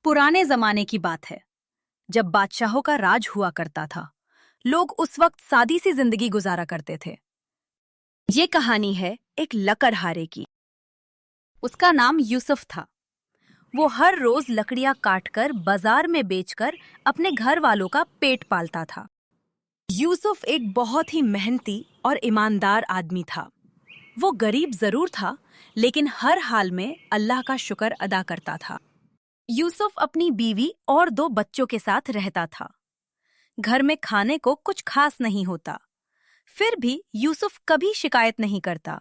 पुराने जमाने की बात है, जब बादशाहों का राज हुआ करता था। लोग उस वक्त सादी सी जिंदगी गुजारा करते थे। ये कहानी है एक लकड़हारे की। उसका नाम यूसुफ था। वो हर रोज लकड़ियां काटकर बाजार में बेचकर अपने घर वालों का पेट पालता था। यूसुफ एक बहुत ही मेहनती और ईमानदार आदमी था। वो गरीब जरूर था, लेकिन हर हाल में अल्लाह का शुक्र अदा करता था। यूसुफ अपनी बीवी और 2 बच्चों के साथ रहता था। घर में खाने को कुछ खास नहीं होता, फिर भी यूसुफ कभी शिकायत नहीं करता।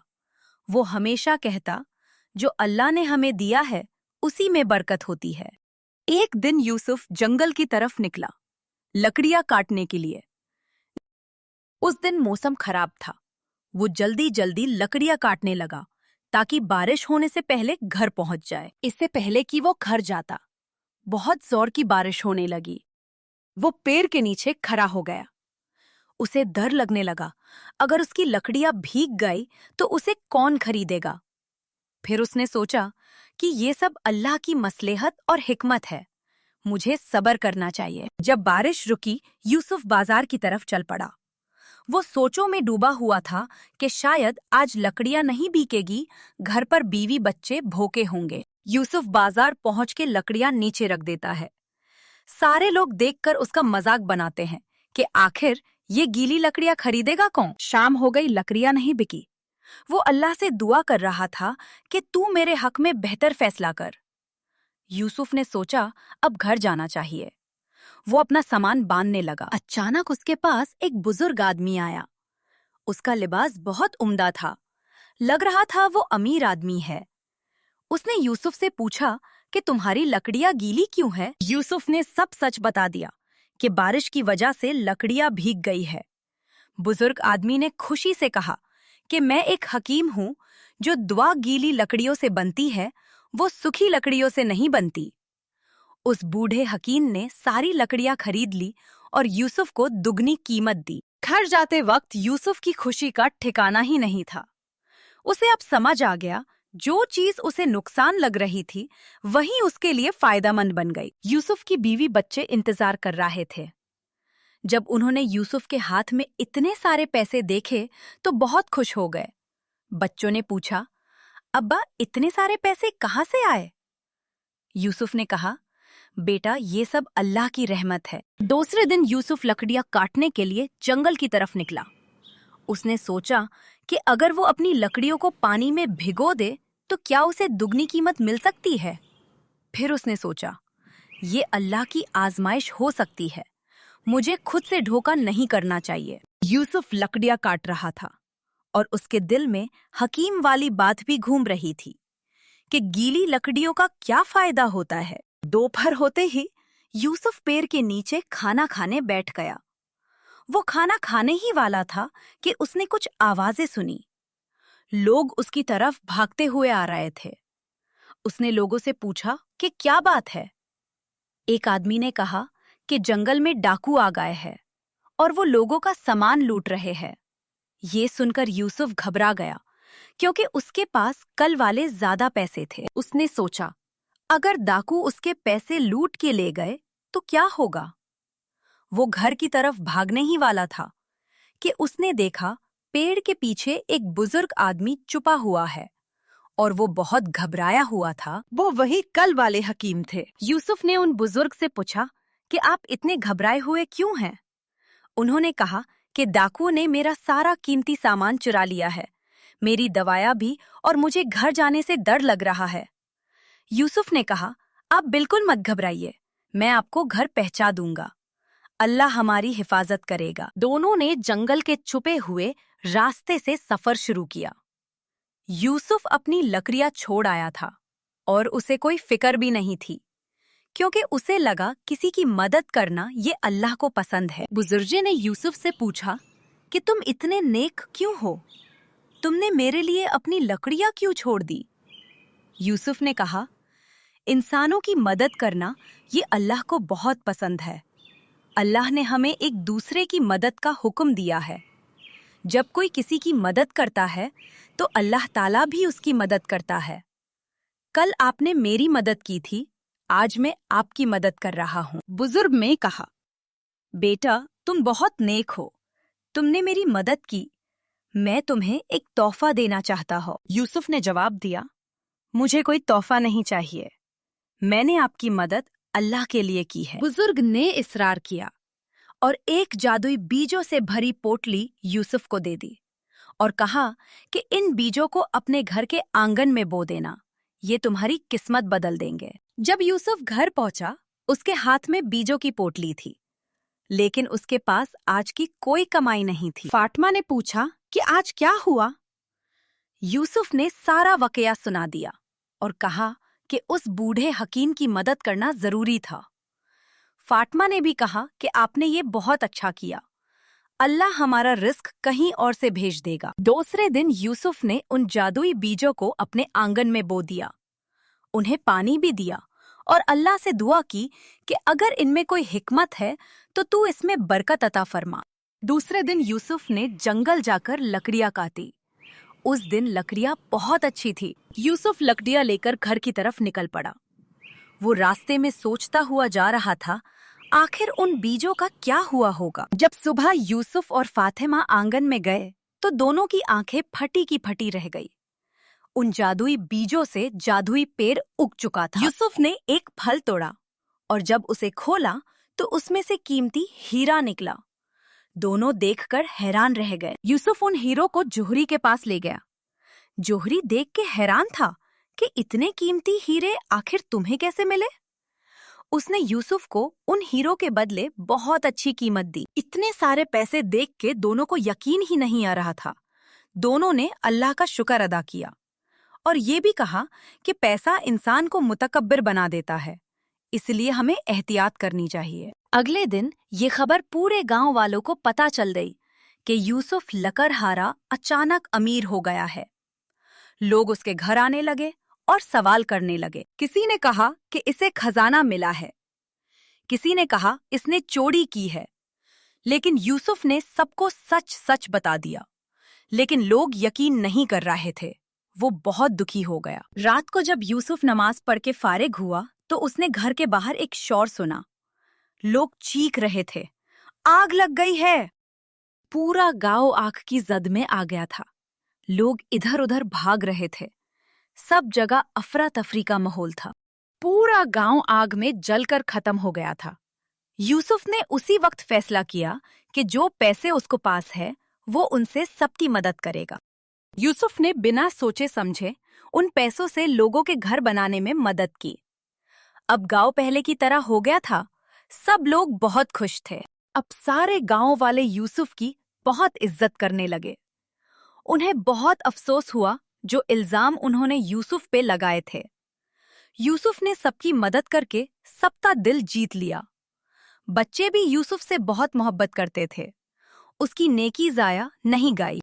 वो हमेशा कहता, जो अल्लाह ने हमें दिया है उसी में बरकत होती है। एक दिन यूसुफ जंगल की तरफ निकला, लकड़ियां काटने के लिए। उस दिन मौसम खराब था। वो जल्दी जल्दी लकड़ियां काटने लगा ताकि बारिश होने से पहले घर पहुंच जाए। इससे पहले कि वो घर जाता, बहुत जोर की बारिश होने लगी। वो पेड़ के नीचे खड़ा हो गया। उसे डर लगने लगा, अगर उसकी लकड़ियां भीग गई तो उसे कौन खरीदेगा। फिर उसने सोचा कि ये सब अल्लाह की मसलेहत और हिकमत है, मुझे सब्र करना चाहिए। जब बारिश रुकी, यूसुफ बाजार की तरफ चल पड़ा। वो सोचों में डूबा हुआ था कि शायद आज लकड़ियां नहीं बिकेगी, घर पर बीवी बच्चे भूखे होंगे। यूसुफ बाजार पहुंच के लकड़ियां नीचे रख देता है। सारे लोग देखकर उसका मजाक बनाते हैं कि आखिर ये गीली लकड़ियां खरीदेगा कौन। शाम हो गई, लकड़ियां नहीं बिकी। वो अल्लाह से दुआ कर रहा था कि तू मेरे हक में बेहतर फैसला कर। यूसुफ ने सोचा अब घर जाना चाहिए। वो अपना सामान बांधने लगा। अचानक उसके पास एक बुजुर्ग आदमी आया। उसका लिबास बहुत उम्दा था, लग रहा था वो अमीर आदमी है। उसने यूसुफ से पूछा कि तुम्हारी लकड़ियां गीली क्यों है। यूसुफ ने सब सच बता दिया कि बारिश की वजह से लकड़ियां भीग गई है। बुजुर्ग आदमी ने खुशी से कहा कि मैं एक हकीम हूँ, जो दुआ गीली लकड़ियों से बनती है वो सूखी लकड़ियों से नहीं बनती। उस बूढ़े हकीम ने सारी लकड़ियां खरीद ली और यूसुफ को दुगनी कीमत दी। घर जाते वक्त यूसुफ की खुशी का ठिकाना ही नहीं था। उसे अब समझ आ गया, जो चीज उसे नुकसान लग रही थी वही उसके लिए फायदेमंद बन गई। यूसुफ की बीवी बच्चे इंतजार कर रहे थे। जब उन्होंने यूसुफ के हाथ में इतने सारे पैसे देखे तो बहुत खुश हो गए। बच्चों ने पूछा, अब्बा इतने सारे पैसे कहाँ से आए? यूसुफ ने कहा, बेटा ये सब अल्लाह की रहमत है। दूसरे दिन यूसुफ लकड़ियां काटने के लिए जंगल की तरफ निकला। उसने सोचा कि अगर वो अपनी लकड़ियों को पानी में भिगो दे तो क्या उसे दुगनी कीमत मिल सकती है। फिर उसने सोचा, ये अल्लाह की आजमाइश हो सकती है, मुझे खुद से धोखा नहीं करना चाहिए। यूसुफ लकड़ियां काट रहा था और उसके दिल में हकीम वाली बात भी घूम रही थी कि गीली लकड़ियों का क्या फायदा होता है। दोपहर होते ही यूसुफ पेड़ के नीचे खाना खाने बैठ गया। वो खाना खाने ही वाला था कि उसने कुछ आवाजें सुनी। लोग उसकी तरफ भागते हुए आ रहे थे। उसने लोगों से पूछा कि क्या बात है। एक आदमी ने कहा कि जंगल में डाकू आ गए हैं और वो लोगों का सामान लूट रहे हैं। ये सुनकर यूसुफ घबरा गया, क्योंकि उसके पास कल वाले ज्यादा पैसे थे। उसने सोचा, अगर डाकू उसके पैसे लूट के ले गए तो क्या होगा। वो घर की तरफ भागने ही वाला था कि उसने देखा पेड़ के पीछे एक बुजुर्ग आदमी छुपा हुआ है और वो बहुत घबराया हुआ था। वो वही कल वाले हकीम थे। यूसुफ ने उन बुजुर्ग से पूछा कि आप इतने घबराए हुए क्यों हैं। उन्होंने कहा कि डाकुओं ने मेरा सारा कीमती सामान चुरा लिया है, मेरी दवाइयां भी, और मुझे घर जाने से डर लग रहा है। यूसुफ ने कहा, आप बिल्कुल मत घबराइए, मैं आपको घर पहुंचा दूंगा, अल्लाह हमारी हिफाजत करेगा। दोनों ने जंगल के छुपे हुए रास्ते से सफर शुरू किया। यूसुफ अपनी लकड़ियां छोड़ आया था और उसे कोई फिक्र भी नहीं थी, क्योंकि उसे लगा किसी की मदद करना ये अल्लाह को पसंद है। बुजुर्गे ने यूसुफ से पूछा कि तुम इतने नेक क्यों हो, तुमने मेरे लिए अपनी लकड़ियां क्यों छोड़ दी। यूसुफ ने कहा, इंसानों की मदद करना ये अल्लाह को बहुत पसंद है। अल्लाह ने हमें एक दूसरे की मदद का हुक्म दिया है। जब कोई किसी की मदद करता है तो अल्लाह ताला भी उसकी मदद करता है। कल आपने मेरी मदद की थी, آج میں آپ کی مدد کر رہا ہوں۔ بزرگ نے کہا، بیٹا تم بہت نیک ہو، تم نے میری مدد کی، میں تمہیں ایک تحفہ دینا چاہتا ہوں۔ یوسف نے جواب دیا، مجھے کوئی تحفہ نہیں چاہیے، میں نے آپ کی مدد اللہ کے لیے کی ہے۔ بزرگ نے اصرار کیا اور ایک جادوئی بیجوں سے بھری پوٹلی یوسف کو دے دی اور کہا کہ ان بیجوں کو اپنے گھر کے آنگن میں بو دینا، یہ تمہاری قسمت بدل دیں گے۔ جب یوسف گھر پہنچا، اس کے ہاتھ میں بیجوں کی پوٹلی تھی، لیکن اس کے پاس آج کی کوئی کمائی نہیں تھی۔ فاطمہ نے پوچھا کہ آج کیا ہوا؟ یوسف نے سارا واقعہ سنا دیا اور کہا کہ اس بوڑھے حکیم کی مدد کرنا ضروری تھا۔ فاطمہ نے بھی کہا کہ آپ نے یہ بہت اچھا کیا، اللہ ہمارا رزق کہیں اور سے بھیج دے گا۔ دوسرے دن یوسف نے ان جادوئی بیجوں کو اپنے آنگن میں بو دیا، انہیں پانی بھی دیا اور اللہ سے دعا کی کہ اگر ان میں کوئی حکمت ہے تو اس میں برکت عطا فرما۔ دوسرے دن یوسف نے جنگل جا کر لکڑیاں کاٹی۔ اس دن لکڑیاں بہت اچھی تھی۔ یوسف لکڑیاں لے کر گھر کی طرف نکل پڑا۔ وہ راستے میں سوچتا ہوا جا رہا تھا، آخر ان بیجوں کا کیا ہوا ہوگا؟ جب صبح یوسف اور فاطمہ آنگن میں گئے تو دونوں کی آنکھیں پھٹی کی پھٹی رہ گئی۔ ان جادوئی بیجوں سے جادوئی پیڑ اگ چکا تھا۔ یوسف نے ایک پھل توڑا اور جب اسے کھولا تو اس میں سے قیمتی ہیرا نکلا۔ دونوں دیکھ کر حیران رہ گئے۔ یوسف ان ہیروں کو جوہری کے پاس لے گیا۔ جوہری دیکھ کے حیران تھا کہ اتنے قیمتی ہیرے آخر تمہیں کیسے ملے؟ اس نے یوسف کو ان ہیروں کے بدلے بہت اچھی قیمت دی۔ اتنے سارے پیسے دیکھ کے دونوں کو یقین ہی نہیں آ رہا تھا۔ دونوں نے اللہ کا شکر ادا کیا اور یہ بھی کہا کہ پیسہ انسان کو متکبر بنا دیتا ہے، اس لیے ہمیں احتیاط کرنی چاہیے۔ اگلے دن یہ خبر پورے گاؤں والوں کو پتہ چل گئی کہ یوسف لکڑہارا اچانک امیر ہو گیا ہے۔ لوگ اس کے گھر آنے لگے اور سوال کرنے لگے۔ کسی نے کہا کہ اسے خزانہ ملا ہے، کسی نے کہا اس نے چوری کی ہے، لیکن یوسف نے سب کو سچ سچ بتا دیا۔ لیکن لوگ یقین نہیں کر رہے تھے۔ وہ بہت دکھی ہو گیا۔ رات کو جب یوسف نماز پڑھ کے فارغ ہوا تو اس نے گھر کے باہر ایک شور سنا۔ لوگ چیخ رہے تھے، آگ لگ گئی ہے۔ پورا گاؤں آگ کی زد میں آ گیا تھا۔ لوگ ادھر ادھر بھاگ رہے تھے۔ سب جگہ افراتفری کا ماحول تھا۔ پورا گاؤں آگ میں جل کر ختم ہو گیا تھا۔ یوسف نے اسی وقت فیصلہ کیا کہ جو پیسے اس کو پاس ہے وہ ان سے سب کی مدد کرے گا۔ یوسف نے بنا سوچے سمجھے ان پیسوں سے لوگوں کے گھر بنانے میں مدد کی۔ اب گاؤں پہلے کی طرح ہو گیا تھا۔ سب لوگ بہت خوش تھے۔ اب سارے گاؤں والے یوسف کی بہت عزت کرنے لگے۔ انہیں بہت افسوس ہوا جو الزام انہوں نے یوسف پہ لگائے تھے۔ یوسف نے سب کی مدد کر کے سب کا دل جیت لیا۔ بچے بھی یوسف سے بہت محبت کرتے تھے۔ اس کی نیکی ضائع نہیں گئی۔